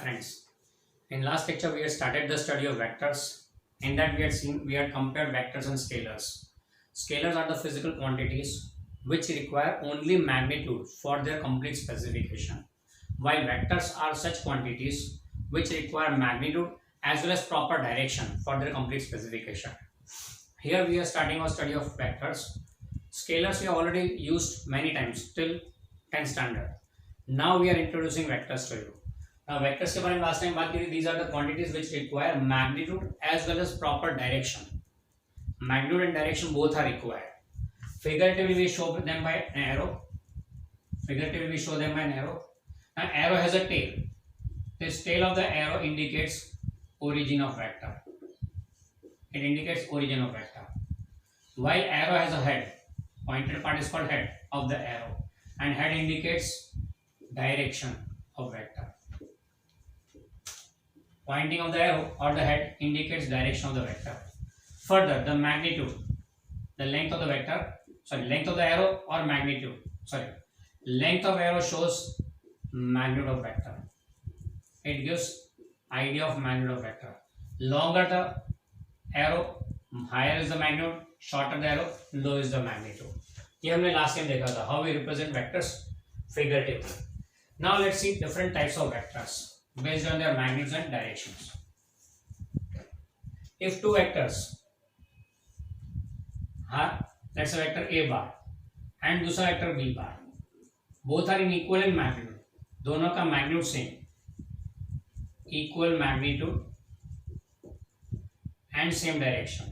friends. In last lecture, we had started the study of vectors. In that, we had compared vectors and scalars. Scalars are the physical quantities which require only magnitude for their complete specification, while vectors are such quantities which require magnitude as well as proper direction for their complete specification. Here we are starting our study of vectors. Scalars we have already used many times till 10th standard. Now we are introducing vectors to you. Now vectors के बारे में last time बात की थी. These are the quantities which require magnitude as well as proper direction. Magnitude and direction both are required. Figuratively we show them by an arrow. Figuratively we show them by an arrow. Now arrow has a tail. This tail of the arrow indicates origin of vector. It indicates origin of vector. While arrow has a head, pointed part is called head of the arrow, and head indicates direction of vector. Pointing of the arrow or the head indicates direction of the vector. Further, the magnitude, the length of the vector, length of the arrow or magnitude, length of arrow shows magnitude of vector. It gives idea of magnitude of vector. Longer the arrow, higher is the magnitude. Shorter the arrow, low is the magnitude. ये हमने last time देखा था. How we represent vectors figuratively. Now let's see different types of vectors based on their magnitudes and directions. If two vectors are, let's say vector A bar and दूसरा vector B bar, both are in equal in magnitude. दोनों का magnitude same, equal magnitude and same direction.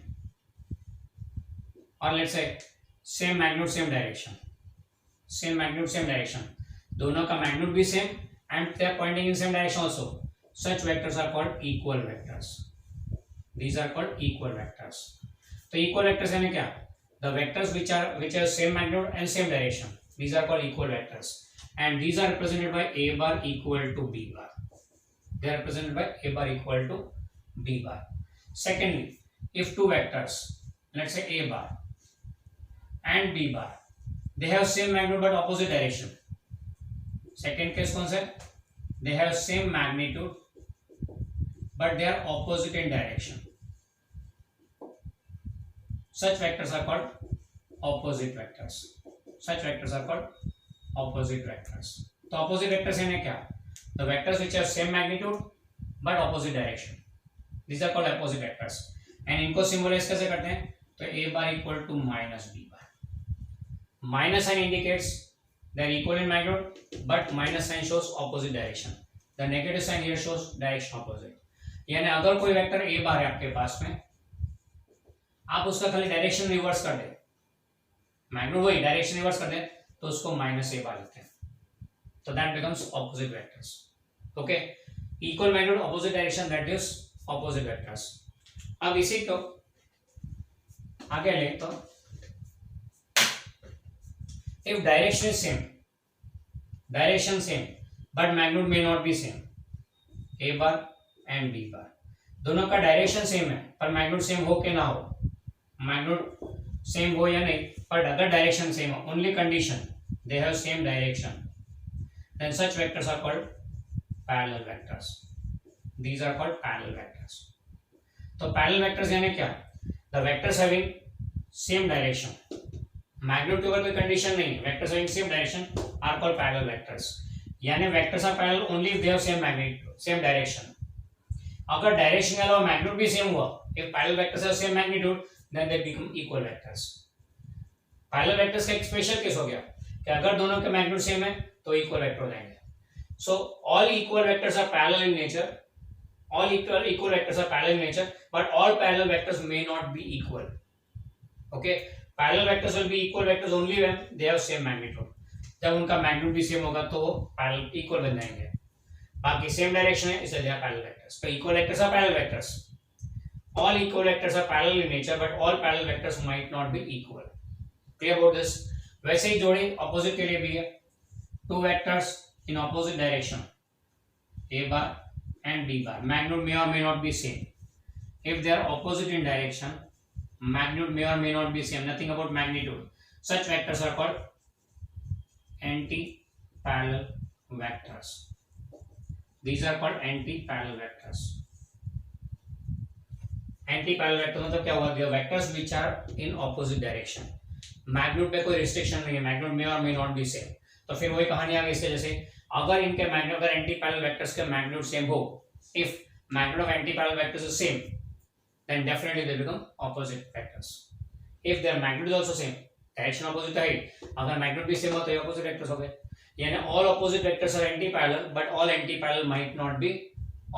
Or let's say same magnitude same direction, same magnitude same direction, दोनों का magnitude भी same and they are pointing in same direction also. Such vectors are called equal vectors. These are called equal vectors. तो equal vectors यानी क्या? The vectors which have same magnitude and same direction, these are called equal vectors, and these are represented by A bar equal to B bar. They are represented by A bar equal to B bar. Secondly, if two vectors, let's say A bar and B bar, they have same magnitude but opposite direction. Second case कौन सा है? They have same magnitude but they are opposite in direction. Such vectors are called opposite vectors. Such vectors are called opposite vectors. तो opposite vectors यानी क्या? The vectors which have same magnitude but opposite direction. These are called opposite vectors. And इनको symbolize कैसे करते हैं? तो A bar equal to minus B bar. Minus sign indicates they are equal in magnitude, but minus sign shows opposite direction. The negative sign here shows direction opposite. यानी अगर कोई vector A बार है आपके पास में, आप उसका खाली डायरेक्शन रिवर्स कर दे, मैग्नीट्यूड वही डायरेक्शन रिवर्स कर दे, तो उसको माइनस A बार लिखते हैं. तो that becomes opposite vectors. Okay, equal magnitude opposite direction, that gives opposite vectors. अब इसी को आगे ले तो if direction is same but magnitude may not be same, A bar and B bar दोनों का डायरेक्शन सेम है पर मैग्नीट्यूड सेम हो के ना हो, मैग्नीट्यूड सेम हो या नहीं, पर अगर डायरेक्शन सेम हो, only condition they have same direction, then such vectors are called parallel vectors. These are called parallel vectors. तो parallel vectors यानी क्या? The vectors having same direction, magnitude के ऊपर कोई कंडीशन नहीं, vectors having same direction are called parallel vectors. यानी vectors are parallel only if they have same magnitude, same direction. अगर direction के अलावा मैग्नीट्यूड भी सेम हुआ, if parallel vectors have same magnitude, then they become equal vectors. parallel vectors का एक special case हो गया कि अगर दोनों के मैग्नीट्यूड सेम है तो इक्वल वेक्टर हो जाएंगे. So all equal vectors are parallel in nature. All equal vectors are parallel in nature, but all parallel vectors may not be equal. Okay, parallel vectors will be equal vectors only when they have same magnitude. जब उनका magnitude भी same होगा तो वो parallel equal बन जाएंगे. बाकी same direction है इसलिए they are parallel vectors. तो equal vectors are parallel vectors. All equal vectors are parallel in nature, but all parallel vectors might not be equal. Clear about this? वैसे ही जोड़ी opposite के लिए भी है. Two vectors in opposite direction, A bar and B bar, magnitude may or may not be same. If they are opposite in direction, magnitude may or may not be same. Nothing about magnitude. Such vectors are called anti-parallel vectors. These are called anti parallel vectors. Anti parallel vector मतलब क्या हुआ, vectors which are in opposite direction. Magnitude पे कोई restriction नहीं है, magnitude में और may not be same. तो फिर वही कहानी आ गई इसके जैसे, अगर इनके मैग्नीट्यूड, अगर एंटी पैरेलल वेक्टर्स के मैग्नीट्यूड सेम हो, if magnitude of anti parallel vectors is same, then definitely they become opposite vectors. If their magnitude is also same, direction opposite है, अगर magnitude भी same हो तो ये opposite vectors हो गए। यानी all opposite vectors are anti-parallel, but all anti-parallel might not be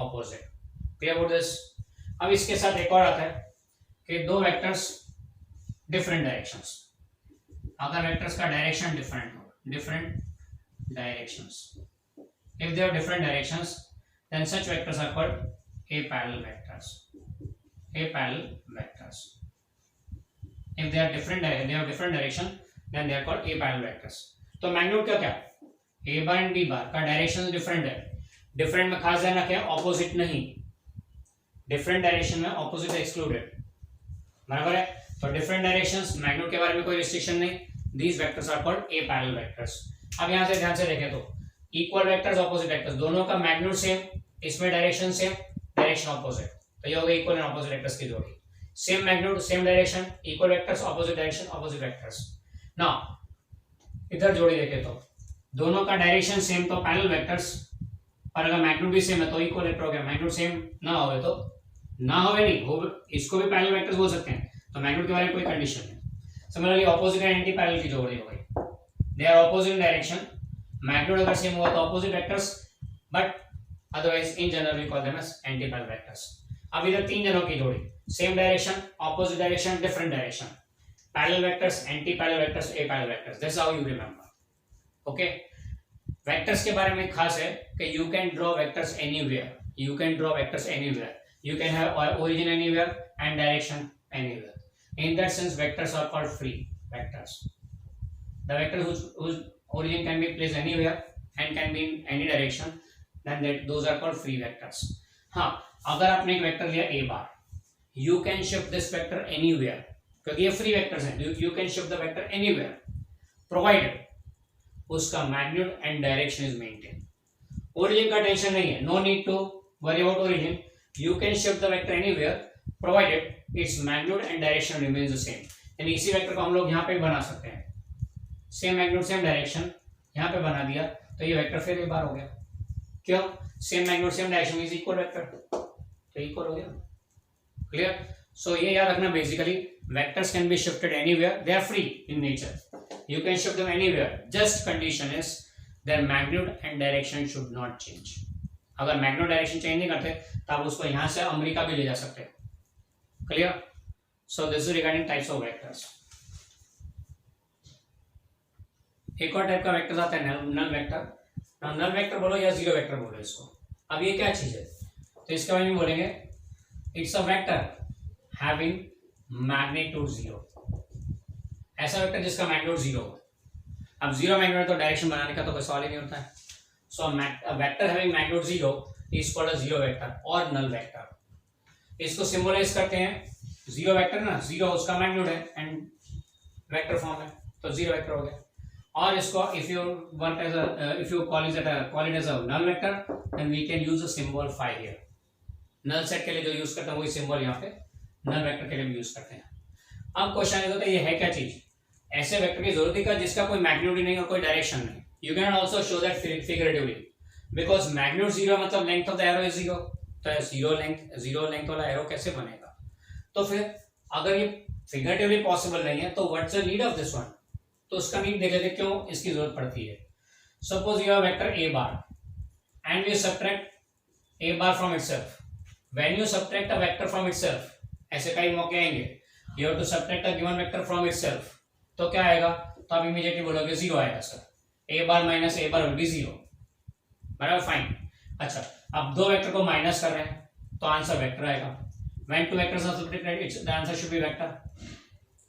opposite. Clear about this? अब इसके साथ एक और आता है कि दो vectors different directions, अगर vectors का direction different हो, different directions, if they have different directions, then such vectors are called aparallel vectors. Aparallel vectors. If they are different, they have different direction, then they are called aparallel vectors. तो magnitude क्या क्या, a bar and b बार का direction different है। Different में खास ध्यान रखें, opposite नहीं, डिफरेंट डायरेक्शन में ऑपोजिट एक्सक्लूडेड, बराबर है। तो डिफरेंट डायरेक्शंस, मैग्नीट्यूड के बारे में कोई रिस्ट्रिक्शन नहीं, these vectors are called aparallel vectors. अब यहां से ध्यान से देखें तो इक्वल वेक्टर्स, ऑपोजिट वेक्टर्स, दोनों का मैग्नीट्यूड सेम, इसमें डायरेक्शन सेम, डायरेक्शन ऑपोजिट, तो ये हो गई इक्वल एंड ऑपोजिट वेक्टर्स की जोड़ी। Same magnitude, same direction, equal vectors, opposite direction, opposite vectors. Now इधर जोड़ी देखें तो दोनों का डायरेक्शन सेम तो पैरेलल वेक्टर्स, और अगर मैग्नीट्यूड भी सेम है तो इक्वल वेक्टर हो गया। मैग्नीट्यूड सेम ना होवे तो ना होवे नहीं हो, इसको भी पैरेलल वेक्टर्स बोल सकते हैं, तो मैग्नीट्यूड के बारे में कोई कंडीशन नहीं। Similarly opposite and anti parallel की जोड़ी हो गई, they are opposite in direction, magnitude अगर सेम हुआ तो opposite vectors, but otherwise in general we call them as anti parallel vectors. अब इधर तीन जनों की जोड़ी, same direction, opposite direction, different direction, parallel vectors, anti parallel vectors, a parallel vectors, that's how you remember. Okay, vectors के बारे में खास है कि you can draw vectors anywhere, you can draw vectors anywhere, you can have origin anywhere and direction anywhere. In that sense, vectors are called free vectors. The vectors whose origin can be placed anywhere and can be in any direction, then those are called free vectors. हाँ, अगर आपने एक vector लिया a bar, you can shift this vector anywhere, क्योंकि ये free vectors हैं, you can shift the vector anywhere, provided उसका magnitude and direction is maintained. Origin का टेंशन नहीं है, no need to worry about origin. You can shift the vector anywhere provided its magnitude and direction remains the same. यानी इसी vector को हम लोग यहाँ पे बना सकते हैं, सेम मैग्नीट्यूड सेम डायरेक्शन, यहाँ पे बना दिया तो ये वेक्टर फिर एक बार हो गया। क्यों? Same magnitude same direction is equal vector, तो इक्वल हो गया। क्लियर? सो ये याद रखना, basically vectors can be shifted anywhere, they are free in nature, you can shift them anywhere, just condition is their magnitude and direction should not change. अगर magnitude direction change नहीं करते तो आप उसको यहां से अमेरिका भी ले जा सकते हैं। Clear? So this is regarding types of vectors. एक और टाइप का वेक्टर आता है नल वेक्टर। नल वेक्टर बोलो या जीरो वेक्टर बोलो इसको। अब ये क्या चीज है, तो इसके बारे में बोलेंगे it's a vector having magnitude zero, ऐसा वेक्टर जिसका मैग्नीट्यूड जीरो हो। अब जीरो मैग्नीट्यूड तो डायरेक्शन बनाने का तो कोई सवाल ही नहीं होता है। So a vector having magnitude 0 is called a zero vector or null vector. इसको सिंबलाइज करते हैं जीरो वेक्टर ना, जीरो उसका मैग्नीट्यूड है एंड वेक्टर फॉर्म है तो जीरो वेक्टर हो गया। और इसको if you call it as a null vector, then we can use the symbol phi here. null set के लिए जो यूज करते हैं वही सिंबल यहाँ पे null vector के लिए भी यूज करते हैं। अब क्वेश्चन होता है ये है क्या चीज, ऐसे वेक्टर की जरूरत है जिसका कोई मैग्नीट्यूड नहीं और कोई डायरेक्शन नहीं। You can also show that figuratively because magnitude zero मतलब length of the arrow is zero, तो zero length वाला arrow कैसे बनेगा? तो फिर अगर ये figuratively possible नहीं है तो what's the need of this one? तो उसका नीड देख लेते क्यों इसकी जरूरत पड़ती है। Suppose you have vector a bar and you subtract a bar from itself. When you subtract a vector from itself, ऐसे कई मौके आएंगे, you have to subtract a given vector from itself, तो क्या आएगा? तो आप इमीडिएटली बोलोगे जीरो आएगा sir, a bar minus a bar will be zero, बराबर, फाइन। अच्छा, अब दो वेक्टर को माइनस कर रहे हैं तो आंसर वेक्टर आएगा। When two vectors are subtracted, the answer should be vector.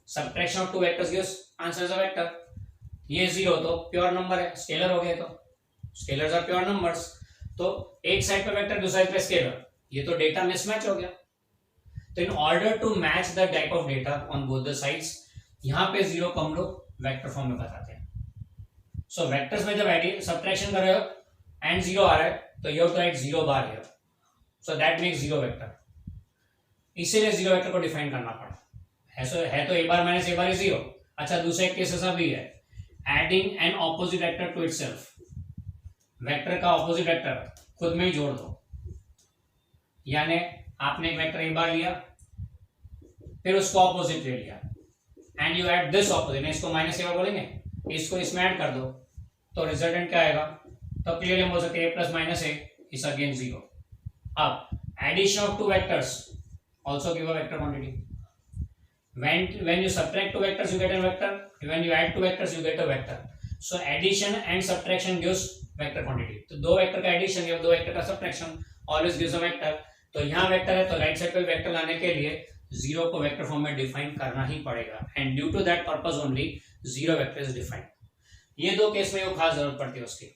Subtraction of two vectors gives answer as a vector. ये जीरो तो प्योर नंबर है, स्केलर हो गया, तो स्केलर्स आर प्योर नंबर्स, तो एक साइड पे वेक्टर दूसरी साइड पे स्केलर, ये तो डेटा मिसमैच हो गया। तो in order to match the type of data on both the sides, यहाँ पे जीरो को हम लोग वेक्टर फॉर्म में बताते हैं। सो वेक्टर्स में जब सब्ट्रैक्शन कर रहे हो एंड जीरो आ रहा है तो you have to write zero bar here, so that makes zero vector, इसीलिए जीरो वेक्टर को डिफाइन करना पड़ा। है तो A bar minus A bar is zero. अच्छा, दूसरा एक केस ऐसा भी है, adding an opposite vector to itself, vector का ऑपोजिट वेक्टर खुद में ही जोड़ दो, यानी आपने एक वेक्टर ए बार लिया फिर उसको ऑपोजिट ले लिया and you add this opposite, इसको माइनस ए बार बोलेंगे, इसको इसमें ऐड कर दो तो रिजल्टेंट क्या आएगा, तो क्लियरली हम बोल सकते हैं A plus minus A is again zero. अब addition of two vectors also give a vector quantity. When you subtract two vectors you get a vector, when you add two vectors you get a vector, so addition and subtraction gives vector quantity। तो दो vector का addition या दो vector का subtraction always gives a vector. तो यहाँ vector है तो राइट साइड पे वेक्टर लाने के लिए जीरो को वेक्टर फॉर्म में डिफाइन करना ही पड़ेगा, and due to that purpose only zero vector is defined. ये दो केस में वो खास जरूरत पड़ती है उसकी,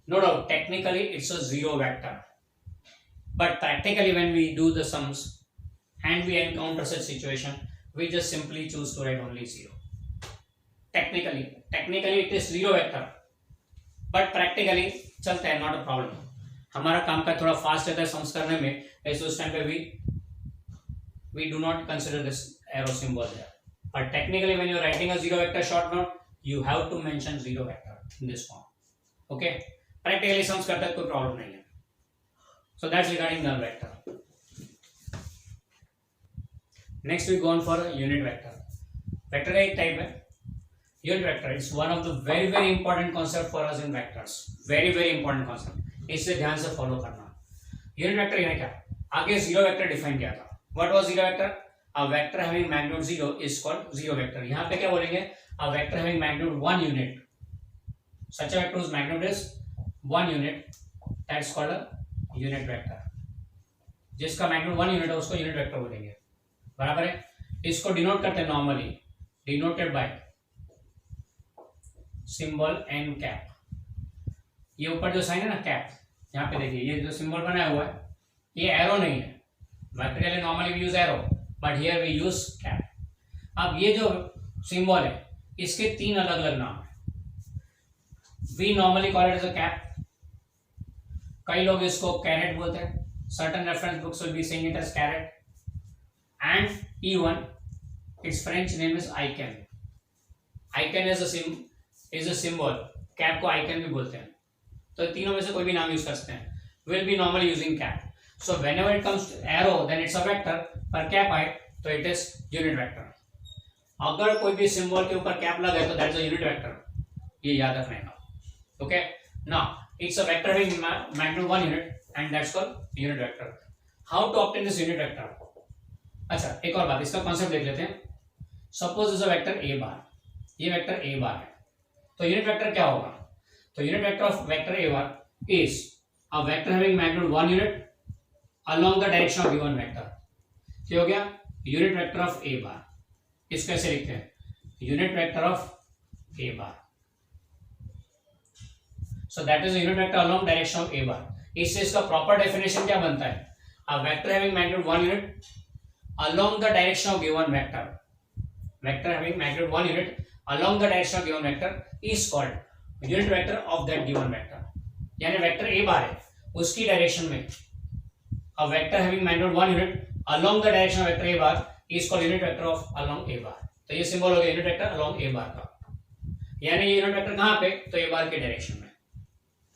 no doubt technically it's a zero vector, but practically when we do the sums and we encounter such situation we just simply choose to write only zero। technically it is zero vector but practically चलता है, not a problem। हमारा काम का थोड़ा fast रहता है sums करने में, ऐसे उस टाइम पे we do not consider this arrow symbol there, but technically when you are writing a zero vector short note you have to mention zero vector in this form। okay, practically sums करता है कोई problem नहीं है। So that's regarding null vector। Next we go on for unit vector। Vector का एक type है unit vector। It's one of the very important concept for us in vectors। very important concept, इसे ध्यान से follow करना। unit vector यानी क्या, आगे जीरो वेक्टर डिफाइन किया था। What was zero vector? A vector having magnitude zero is called zero vector। यहाँ पे क्या बोलेंगे, a vector having magnitude one unit, such a vector whose magnitude is one unit, that's called a unit vector. जिसका magnitude one unit है उसको unit vector बोलेंगे, बराबर है। इसको डिनोट करते हैं normally, denoted by symbol n cap. ये ऊपर जो साइन है ना कैप, यहाँ पे देखिए ये जो सिंबल बनाया हुआ है ये एरो नहीं है, वेक्टर के लिए normally we use arrow but here we use cap. अब ये जो सिंबल है इसके तीन अलग अलग नाम है। We normally call it as a cap, कई लोग इसको कैरेट बोलते हैं, certain reference books will be saying it as caret, and even its French name is icon. Icon is a symbol, cap को आइकन भी बोलते हैं, तो तीनों में से कोई भी नाम यूज कर सकते हैं। Will be normally using cap, so whenever it comes to arrow then it's a vector, पर कैप आए तो इट इज यूनिट वेक्टर। अगर कोई भी सिंबल के ऊपर कैप लगे तो that is a unit vector, ये याद रखना है। Okay, now it's a vector having magnitude one unit and that's called unit vector। how to obtain this unit vector? अच्छा, एक और बात, इसका कॉन्सेप्ट देख लेते हैं। Suppose is a vector A bar, ये वेक्टर ए बार है, तो यूनिट वेक्टर क्या होगा, तो unit vector of vector A bar is a vector having magnitude one unit along the direction of given vector. क्या हो गया, यूनिट वेक्टर ऑफ ए बार। इसको कैसे लिखते हैं, unit vector of A bar, so that is a unit vector along direction of a bar। इससे इसका proper definition क्या बनता है, a vector having magnitude one unit along the direction of given vector, vector having magnitude one unit along the direction of given vector is called unit vector of that given vector। यानी vector A bar है उसकी direction में a vector having magnitude one unit along the direction of vector a bar is called unit vector of along a bar। तो ये symbol हो गया unit vector along a bar का, यानी ये यूनिट वेक्टर कहाँ पे, तो ए बार के डायरेक्शन में।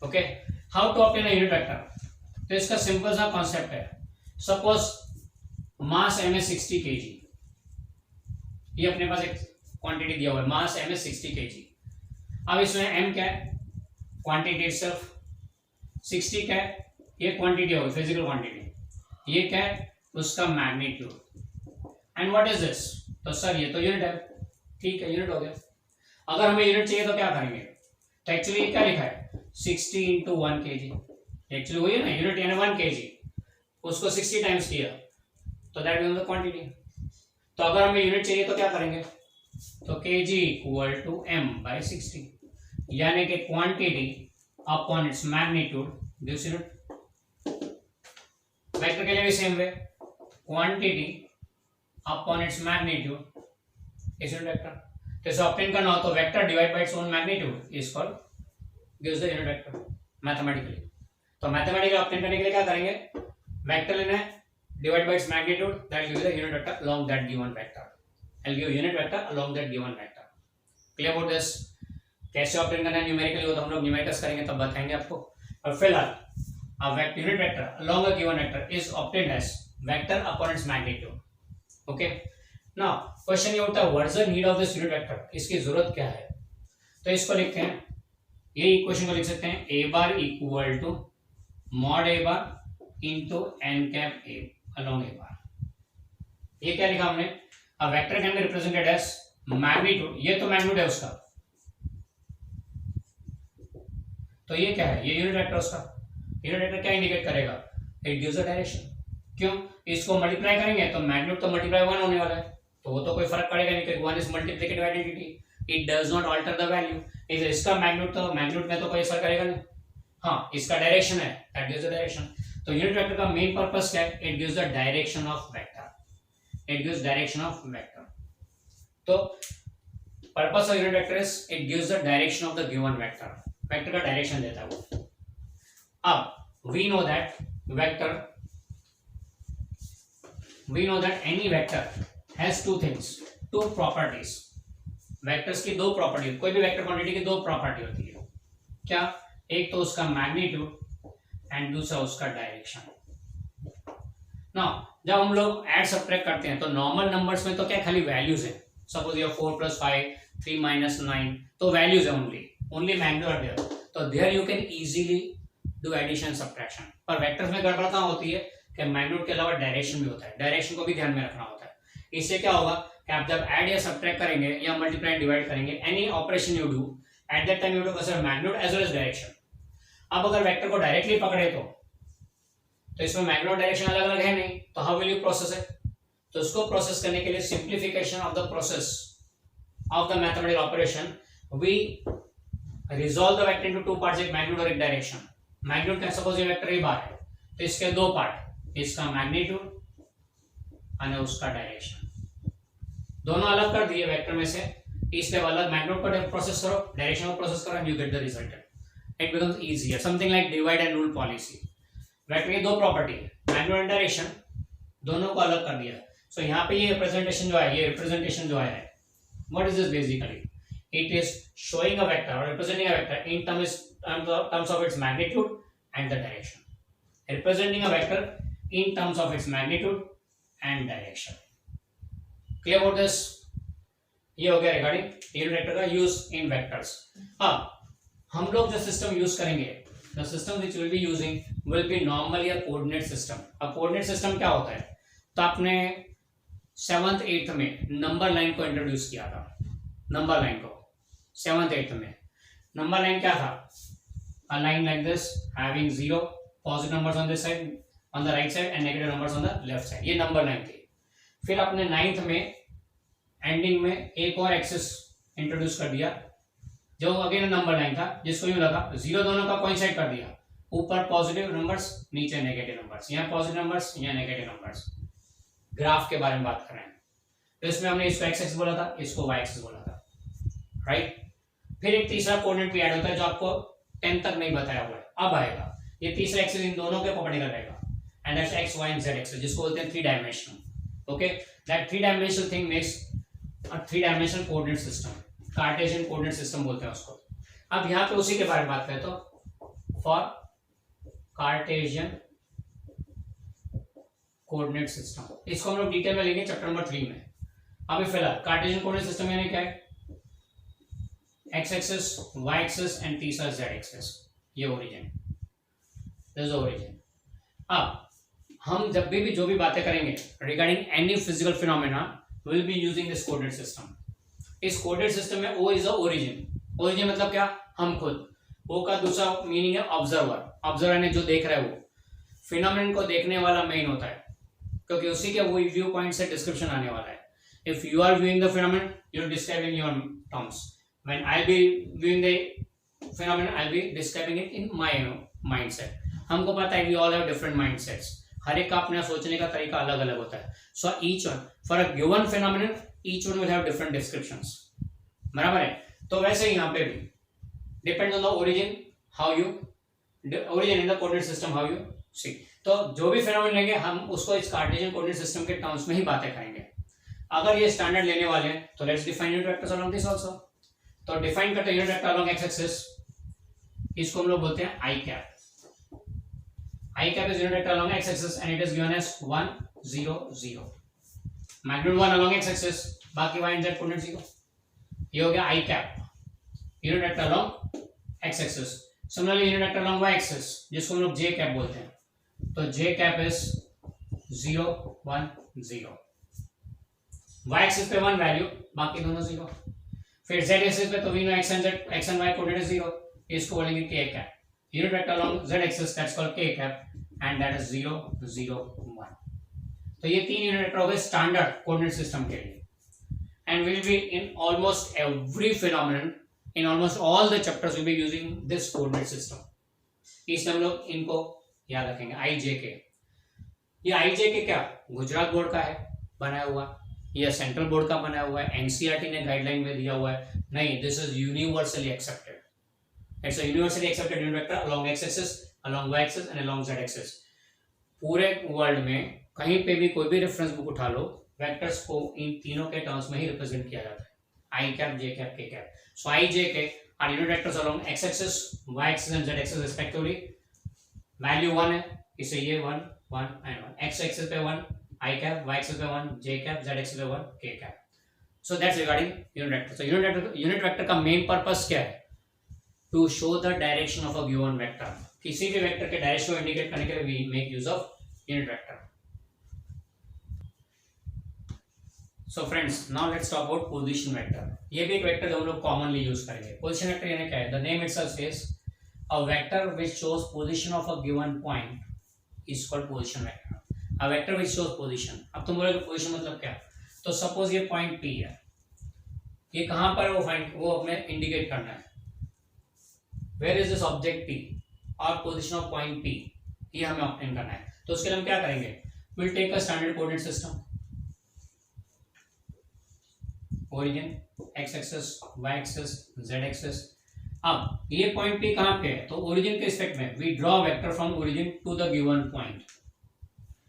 Okay, how to obtain a unit vector, तो इसका सिंपल सा कॉन्सेप्ट है। Suppose mass m is 60 kg, ये अपने पास एक क्वांटिटी दिया हुआ है, मास m is 60 kg। अब इसमें m क्या है, क्वांटिटी इटसेल्फ, 60 क्या है, ये क्वांटिटी होगी फिजिकल क्वांटिटी, ये क्या है उसका magnitude, and what is this, तो सर ये तो यूनिट है, ठीक है यूनिट हो गया। अगर हमें यूनिट चाहिए तो क्या करेंगे, तो एक्चुअली क्या लिखा है 60 into 1 kg, एक्चुअली वही है ना यूनिट यानी 1 kg, उसको 60 टाइम्स किया तो दैट इज द क्वांटिटी। तो अगर हमें यूनिट चाहिए तो क्या करेंगे, तो kg equal to m by 60, यानी कि quantity upon its magnitude gives unit. Vector के लिए भी same way, quantity upon its magnitude is unit vector. तो इसे ऑब्टेन करना हो तो vector divide by its own magnitude is called gives the unit vector mathematically. तो मैथमेटिकली ऑब्टेन करने के लिए क्या करेंगे, वेक्टर लेना है, divide by its magnitude, that gives the unit vector along that given vector. I'll give unit vector along that given vector. Clear about this? कैसे obtain करना है न्यूमेरिकली, वो तो हम लोग न्यूमेरिकल्स करेंगे तब बताएंगे आपको। और फिलहाल unit vector along a given vector is obtained as vector upon its magnitude. Okay, now question ये होता है what is the need of this unit vector, इसकी जरूरत क्या है। तो इसको लिखते हैं, ये इक्वेशन को लिख सकते हैं a bar equal to mod a bar into n cap a along a bar. ये क्या लिखा हमने, a vector can be represented as magnitude, ये तो मैग्नीट्यूड है उसका, तो ये क्या है, ये यूनिट वेक्टर उसका। यूनिट वेक्टर क्या इंडिकेट करेगा, इट गिव्स अ डायरेक्शन। क्यों, इसको मल्टीप्लाई करेंगे तो मैग्नीट्यूड तो मल्टीप्लाई 1 होने वाला है, तो वो तो कोई फर्क पड़ेगा नहीं, क्योंकि 1 is multiplicative identity, it does not alter the value. इसका मैग्नीट्यूड तो मैग्नीट्यूड में तो कोई असर करेगा नहीं, हाँ इसका डायरेक्शन है, दैट गिव्स द डायरेक्शन। तो यूनिट वेक्टर का मेन पर्पस क्या है, it gives the direction of vector, it gives direction of vector. तो purpose of unit vector is it gives the direction of the given vector, vector का direction देता है वो। अब we know that any vector has two things, two properties. Vectors की दो property, कोई भी वेक्टर क्वांटिटी की दो प्रॉपर्टी होती है, क्या, एक तो उसका मैग्नीट्यूड एंड दूसरा उसका डायरेक्शन। नाउ जब हम लोग ऐड सब्ट्रैक्ट करते हैं तो नॉर्मल नंबर्स में तो क्या खाली वैल्यूज है, सपोज ये 4 + 5 3 - 9, तो वैल्यूज है ओनली मैग्नीट्यूड देयर, तो there you can easily do addition subtraction. पर वेक्टर्स में गड़बड़ कहाँ होती है कि मैग्नीट्यूड के अलावा डायरेक्शन भी होता है, डायरेक्शन को भी ध्यान में रखना होता है। इससे क्या होगा कि आप जब ऐड या सब्ट्रैक्ट करेंगे या मल्टीप्लाई डिवाइड करेंगे, any operation you do at that time you to consider magnitude as well as direction. अब अगर वेक्टर को डायरेक्टली पकड़े तो इसमें मैग्नीट्यूड डायरेक्शन अलग अलग है नहीं, तो how will you process it. तो इसको प्रोसेस करने के लिए simplification of the process of the mathematical operation, we resolve the vector into two parts, एक मैग्नीट्यूड और एक डायरेक्शन। मैग्नीट्यूड का सपोज ये वेक्टर ए बार है तो इसके दो पार्ट, इसका मैग्नीट्यूड और उसका डायरेक्शन, दोनों अलग कर दिए वेक्टर में से, इसलिए अलग मैग्नीट्यूड को प्रोसेस करो, डायरेक्शन को प्रोसेस करो and you get the result. It becomes easier, something like divide and rule policy. Vector की दो प्रॉपर्टी मैग्नीट्यूड एंड डायरेक्शन, दोनों को अलग कर दिया। सो यहाँ पे ये रिप्रेजेंटेशन जो है, ये रिप्रेजेंटेशन जो है, what is this basically, it is showing a vector or representing a vector in terms of its magnitude and the direction, representing a vector in terms of its magnitude and direction. Clear about this? ये हो गया regarding unit vector का use in vectors. अब हम लोग जो system use करेंगे, the system which we'll be using will be normally a coordinate system। अब कोऑर्डिनेट सिस्टम क्या होता है, तो आपने 7th 8th में नंबर लाइन को इंट्रोड्यूस किया था, नंबर लाइन को 7th 8th में। नंबर लाइन क्या था, a line like this having 0 positive numbers on this side on the right side and negative numbers on the left side, ये number line थी। फिर आपने 9th में एंडिंग में एक और एक्सिस इंट्रोड्यूस कर दिया जो अगेन नंबर लाइन था, जिसको यूं लगा 0 दोनों का कोइंसाइड कर दिया, ऊपर पॉजिटिव नंबर्स नीचे नेगेटिव नंबर्स, यहाँ पॉजिटिव नंबर्स यहाँ नेगेटिव नंबर्स। ग्राफ के बारे में बात कर रहे हैं तो इसमें हमने इसको एक्स एक्सिस बोला था, इसको वाई एक्सिस बोला था, राइट। फिर एक तीसरा कोऑर्डिनेट भी ऐड होता है जो आपको 10 तक नहीं बताया हुआ है, अब आएगा। ये तीसरा एक्सिस इन दोनों के परपेंडिकुलर रहेगा and that's x y and z axis, जिसको बोलते हैं 3 dimensional. Okay, that 3 dimensional thing makes a 3 dimensional coordinate system, Cartesian coordinate system बोलते हैं उसको। अब यहाँ पे उसी के बारे में बात करें तो फॉर कार्टेशियन कोऑर्डिनेट सिस्टम, इसको हम लोग डिटेल में लेंगे चैप्टर नंबर 3 में। अभी फिलहाल कार्टेशियन कोऑर्डिनेट सिस्टम यानी क्या है, x axis, y axis and तीसरा जेड एक्सिस, ये ओरिजिन, दिस इज ओरिजिन। अब हम जब भी जो भी बातें करेंगे regarding any physical phenomena will be using this coordinate system. इस कोऑर्डिनेट सिस्टम में O is a origin. Origin मतलब क्या, हम खुद। ओ का दूसरा मीनिंग है ऑब्जर्वर, ऑब्जर्वर ने जो देख रहा है वो फिनोमेनन को देखने वाला मेन होता है, क्योंकि उसी के वो व्यू पॉइंट से डिस्क्रिप्शन आने वाला है। If you are viewing the phenomenon you are describing your terms, when I will be viewing the phenomenon I will be describing it in my mindset. हमको पता है we all have different mindsets, हर एक का अपना सोचने का तरीका अलग अलग होता है। So each one for a given phenomenon each one will have different descriptions, बराबर है। तो वैसे ही यहाँ पे भी depend on the origin how you origin in the coordinate system, how you see. तो जो भी फिनोमेनन लेंगे हम उसको इस कार्टेशियन कोऑर्डिनेट सिस्टम के टर्म्स में ही बातें करेंगे। अगर ये स्टैंडर्ड लेने वाले हैं तो let's define unit vectors along this also. तो डिफाइन करते हैं unit vector along x axis, इसको हम लोग बोलते हैं I cap. I cap is unit vector along x axis and it is given as 1 0 0, magnitude 1 along x axis, बाकी y and z coordinate 0। ये हो गया I cap, unit vector along x axis. Similarly unit vector along y axis जिसको हम लोग j cap बोलते हैं, तो j cap is 0 1 0, y axis पे 1 वैल्यू, बाकी दोनों 0। फिर z एक्सिस पे तो we know x and y coordinate 0, इसको बोलेंगे k cap. Unit vector along z axis that's called k cap and that is 0 0 1। तो ये तीन यूनिट वेक्टर हो गए स्टैंडर्ड कोऑर्डिनेट सिस्टम के लिए, and will be in almost every phenomenon, in almost all the chapters will be using this coordinate system. इसमें हम लोग इनको याद रखेंगे। आई जे के, ये आई जे के क्या गुजरात बोर्ड का है बनाया हुआ, या सेंट्रल बोर्ड का बनाया हुआ है, एनसीईआरटी ने गाइडलाइन में दिया हुआ है? नहीं, this is universally accepted, it's a universally accepted unit vector along x axis, along y axis and along z axis. पूरे वर्ल्ड में कहीं पे भी कोई भी रेफरेंस बुक उठा लो, वेक्टर्स को इन तीनों के टर्म्स में ही रिप्रेजेंट किया जाता है, i cap j cap k cap. So i j k are unit vectors along x axis, y axis and z axis respectively. Value 1 है, इसे ये 1 1 एंड 1, एक्स एक्सिस पे 1 आई कैप, वाई एक्सिस पे 1 जे cap, Z axis पे 1 के cap. So that's regarding unit vector. So unit vector का main purpose क्या है? To show the direction of a given vector. किसी भी वेक्टर के डायरेक्शन को इंडिकेट करने के लिए we make use of unit vector. So friends, now let's talk about position vector. ये भी एक वेक्टर जो हम लोग कॉमनली यूज करेंगे। पोजीशन वेक्टर यानी क्या है? The name itself says a vector which shows position of a given point is called position vector. A vector which shows position. अब तुम बोलोगे पोजीशन मतलब क्या? तो सपोज ये पॉइंट P है, ये कहां पर है वो हमें इंडिकेट करना है। Where is this object P और पोजीशन ऑफ पॉइंट P, ये हमें ऑब्टेन करना है। तो उसके लिए हम क्या करेंगे? Will take a standard coordinate system, origin x axis, y axis, z axis. अब ये पॉइंट P कहां पे है? तो ओरिजिन के रिस्पेक्ट में we draw vector from origin to the given point,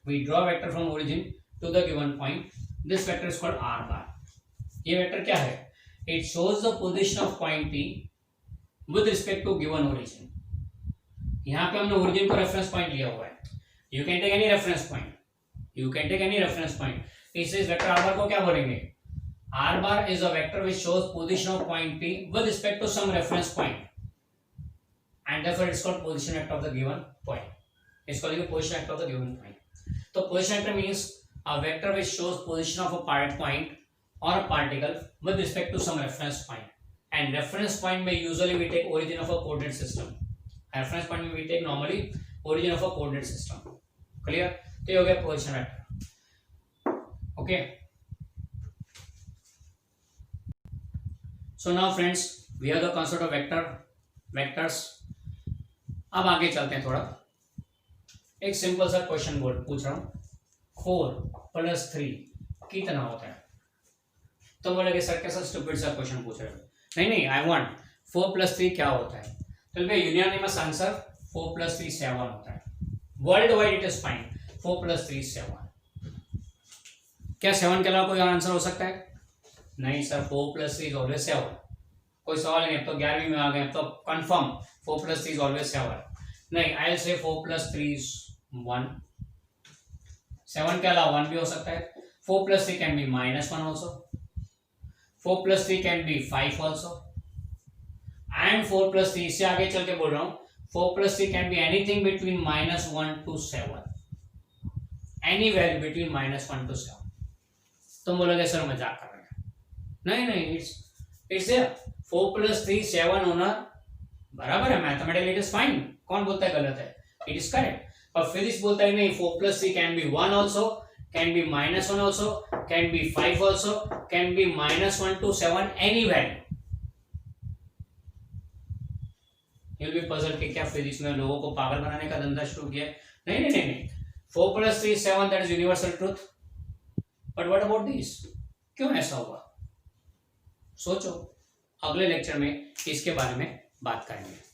we draw vector from origin to the given point. This vector is called r bar. ये वेक्टर क्या है? It shows the position of point P with respect to given origin. यहां पे हमने origin को reference point लिया हुआ है। You can take any reference point, you can take any reference point. इस वेक्टर r बार को क्या बोलेंगे? r bar is a vector which shows position of point P with respect to some reference point, and therefore it's called position vector of the given point. It's called the position vector of the given point. So position vector means a vector which shows position of a point or a particle with respect to some reference point. And reference point may usually we take origin of a coordinate system. Reference point we take normally origin of a coordinate system. Clear? तो ये हो गया position vector. Okay. So now friends, we have the concept of vectors. अब आगे चलते हैं थोड़ा। एक सिंपल सा क्वेश्चन पूछ रहा हूँ, 4 + 3 कितना होता है? तो बोलेगे सर कैसा स्टूपिड सा क्वेश्चन पूछ रहे हो? नहीं, आई वांट 4 + 3 क्या होता है? तो भैया यूनियनिमस आंसर 4 + 3 7 होता है। World wide it is fine 4 + 3 7। क्या 7 के अलावा कोई और आंसर हो सकता है? नहीं सर, 4 + 3 इज ऑलवेज 7। कोई सवाल नहीं, तो 11वीं में आ गए तो कंफर्म 4 + 3 इज ऑलवेज 7। नहीं, आई विल से 4 + 3 इज 1। 7 के अलावा 1 भी हो सकता है। 4 + 3 can be -1 also, 4 + 3 can be 5 also, and 4 + 3 से आगे चल के बोल रहा हूं 4 + 3 can be anything between -1 to 7, any value between -1 to 7। तुम बोलोगे सर मजाक कर रहे हैं। नहीं, इट्स 4 + 3 7 होना बराबर है, मैथमेटिकली इट इज फाइन। कौन बोलता है गलत है? It is correct. पर फिजिक्स बोलता है नहीं, 4 + 3 can be 1 also, can be -1 also, can be 5 also, can be -1 to 7, any value. You will be puzzled कि क्या फिजिक्स में लोगों को पागल बनाने का धंधा शुरू किया है? नहीं, 4 + 3 7 that is universal truth. But what about this? क्यों ऐसा हुआ? सोचो, अगले लेक्चर में इसके बारे में बात करेंगे।